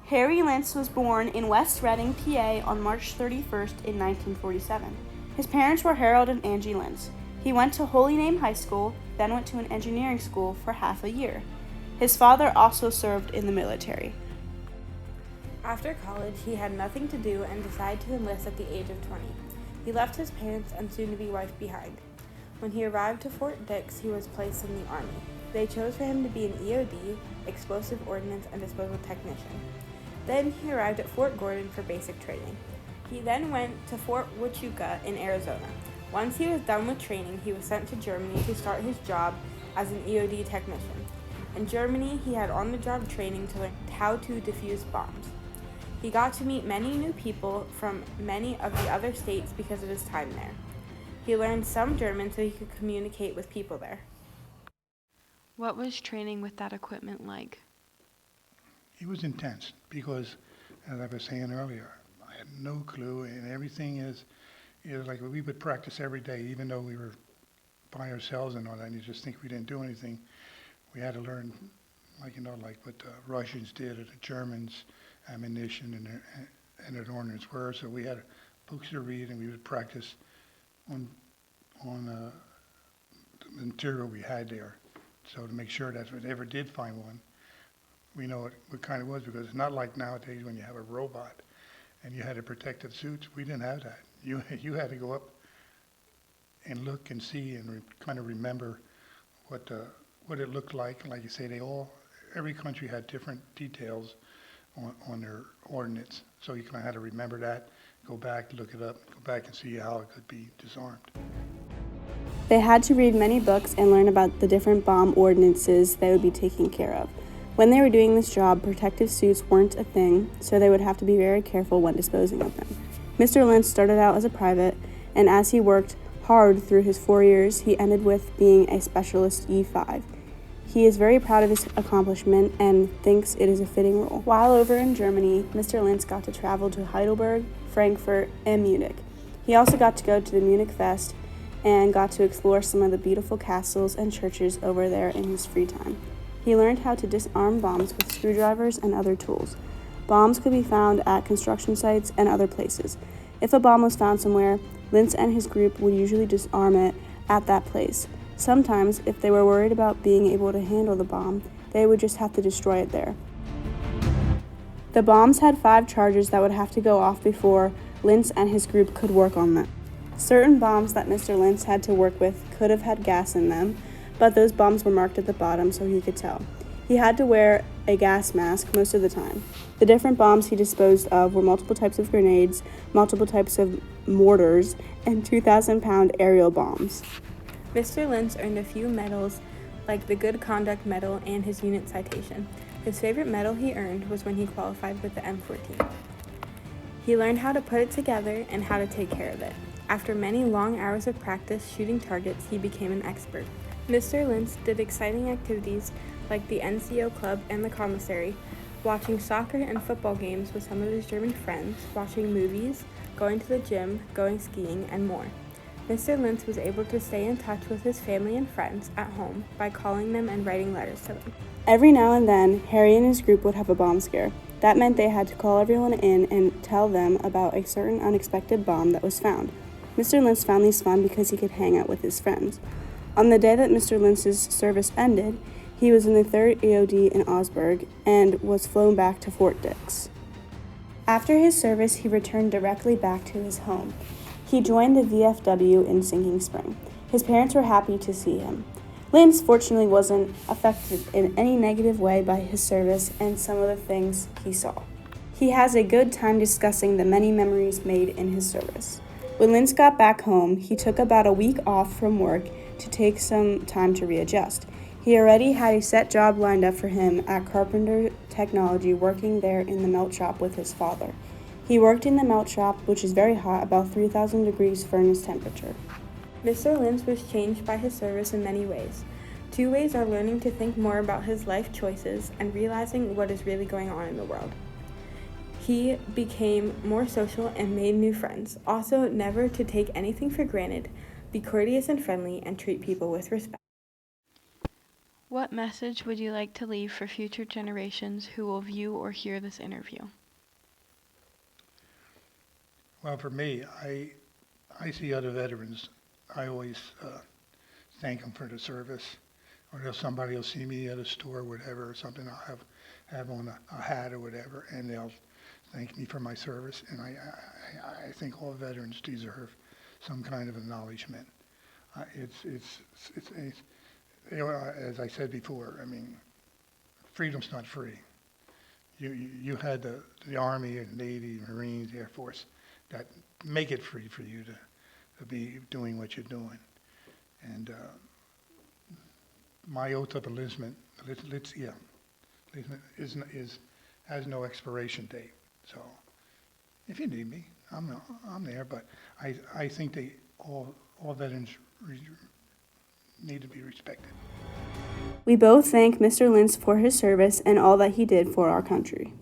Harry Lintz was born in West Reading, PA on March 31st in 1947. His parents were Harold and Angie Lintz. He went to Holy Name High School, then went to an engineering school for half a year. His father also served in the military. After college, he had nothing to do and decided to enlist at the age of 20. He left his parents and soon-to-be wife behind. When he arrived to Fort Dix, he was placed in the Army. They chose for him to be an EOD, Explosive Ordnance and Disposal Technician. Then he arrived at Fort Gordon for basic training. He then went to Fort Huachuca in Arizona. Once he was done with training, he was sent to Germany to start his job as an EOD technician. In Germany, he had on-the-job training to learn how to defuse bombs. He got to meet many new people from many of the other states because of his time there. He learned some German so he could communicate with people there. What was training with that equipment like? It was intense because, as I was saying earlier, I had no clue, and everything is like we would practice every day, even though we were by ourselves and all that, and you just think we didn't do anything. We had to learn, like what the Russians did or the Germans, ammunition and their ordnance were. So we had books to read, and we would practice on the material we had there. So to make sure that if we ever did find one, we know what kind it was, because it's not like nowadays when you have a robot and you had a protective suit. We didn't have that. You had to go up and look and see and kind of remember what it looked like. Like you say, every country had different details on their ordnance. So you kind of had to remember that, go back, look it up, go back and see how it could be disarmed. They had to read many books and learn about the different bomb ordinances they would be taking care of. When they were doing this job, protective suits weren't a thing, so they would have to be very careful when disposing of them. Mr. Lintz started out as a private, and as he worked hard through his 4 years, he ended with being a specialist E5. He is very proud of his accomplishment and thinks it is a fitting role. While over in Germany, Mr. Lintz got to travel to Heidelberg, Frankfurt, and Munich. He also got to go to the Munich Fest and got to explore some of the beautiful castles and churches over there in his free time. He learned how to disarm bombs with screwdrivers and other tools. Bombs could be found at construction sites and other places. If a bomb was found somewhere, Lintz and his group would usually disarm it at that place. Sometimes, if they were worried about being able to handle the bomb, they would just have to destroy it there. The bombs had 5 charges that would have to go off before Lintz and his group could work on them. Certain bombs that Mr. Lintz had to work with could have had gas in them, but those bombs were marked at the bottom so he could tell. He had to wear a gas mask most of the time. The different bombs he disposed of were multiple types of grenades, multiple types of mortars, and 2,000-pound aerial bombs. Mr. Lintz earned a few medals, like the Good Conduct Medal and his unit citation. His favorite medal he earned was when he qualified with the M14. He learned how to put it together and how to take care of it. After many long hours of practice shooting targets, he became an expert. Mr. Lintz did exciting activities like the NCO club and the commissary, watching soccer and football games with some of his German friends, watching movies, going to the gym, going skiing, and more. Mr. Lintz was able to stay in touch with his family and friends at home by calling them and writing letters to them. Every now and then, Harry and his group would have a bomb scare. That meant they had to call everyone in and tell them about a certain unexpected bomb that was found. Mr. Lintz found these fun because he could hang out with his friends. On the day that Mr. Lintz's service ended, he was in the 3rd EOD in Augsburg and was flown back to Fort Dix. After his service, he returned directly back to his home. He joined the VFW in Sinking Spring. His parents were happy to see him. Lintz fortunately wasn't affected in any negative way by his service and some of the things he saw. He has a good time discussing the many memories made in his service. When Lintz got back home, he took about a week off from work to take some time to readjust. He already had a set job lined up for him at Carpenter Technology, working there in the melt shop with his father. He worked in the melt shop, which is very hot, about 3,000 degrees furnace temperature. Mr. Lintz was changed by his service in many ways. 2 ways are learning to think more about his life choices and realizing what is really going on in the world. He became more social and made new friends. Also, never to take anything for granted, be courteous and friendly, and treat people with respect. What message would you like to leave for future generations who will view or hear this interview? Well, for me, I see other veterans. I always thank them for the service. Or if somebody will see me at a store, whatever, or something, I'll have on a hat or whatever, and they'll thank me for my service. And I think all veterans deserve some kind of acknowledgement. It's you know, as I said before, I mean, freedom's not free. You had the Army and Navy, Marines, Air Force that make it free for you to be doing what you're doing. And my oath of enlistment, enlistment has no expiration date. So if you need me, I'm there. But I think all veterans need to be respected. We both thank Mr. Lintz for his service and all that he did for our country.